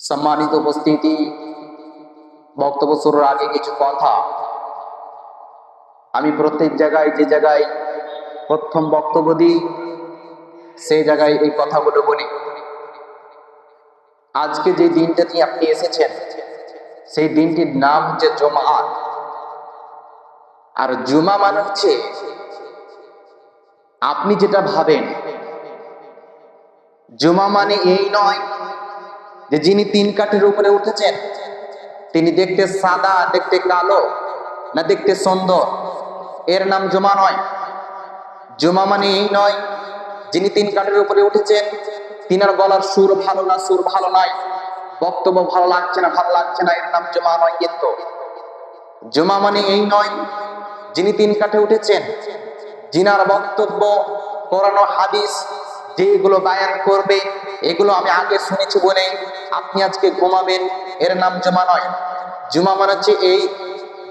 সম্মানিত উপস্থিতি, বক্তব্য শুরুর আগে কিছু কথা। আমি প্রত্যেক জায়গায় যে জায়গায় প্রথম বক্তব্য দিই সেই জায়গায় এই কথাগুলো বলি। আজকে যে দিনটাতে আপনি এসেছেন সেই দিনটির নাম হচ্ছে জুমআ। আর জুমা মানে হচ্ছে আপনি যেটা ভাবেন, জুমা মানে এই নয় যে যিনি তিন কাঠের উপরে উঠেছেন তিনি দেখতে সাদা, দেখতে কালো, না দেখতে সুন্দর, এর নাম জুমা নয়। জুমা মানে এই নয় যিনি তিন কাঠের উপরে উঠেছেন তিনার গলার সুর ভালো না, সুর ভালো নাই, বক্তব্য ভালো লাগছে না, ভালো লাগছে না, এর নাম জুমা নয়। কিন্তু জুমা মানে এই নয় যিনি তিন কাঠে উঠেছেন, যিনার বক্তব্য কোরআন ও হাদিস যেগুলো বায়ান করবে এগুলো আমি আগে শুনেছি বলে আপনি আজকে ঘুমাবেন, এর নাম জুমা নয়। জুমা মানে হচ্ছে এই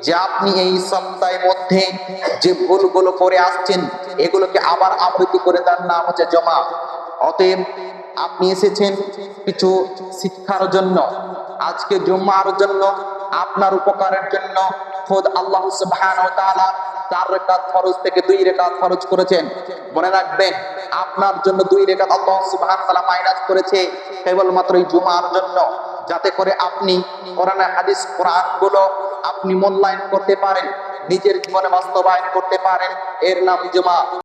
যে আপনি এই সপ্তাহের মধ্যে যে ভুলগুলো করে আসছেন এগুলোকে আবার আবৃত্তি করে তার নাম হচ্ছে জুমা। অতএব আপনি এসেছেন কিছু শিক্ষার জন্য, আজকে জুমার জন্য, আপনার উপকারের জন্য খোদ আল্লাহ সুবহানাহু ওয়া তাআলা 4 রাকাত ফরজ থেকে 2 রাকাত ফরজ করেছেন। মনে রাখবেন, আপনার জন্য 2 রাকাত আল্লাহ সুবহানাহু ওয়া তাআলা মাইনাস করেছে কেবলমাত্র এই জুমার জন্য, যাতে করে আপনি কোরআন হাদিস কোরআনগুলো আপনি মূল্যায়ন করতে পারেন, নিজের জীবনে বাস্তবায়ন করতে পারেন, এর নাম জুমা।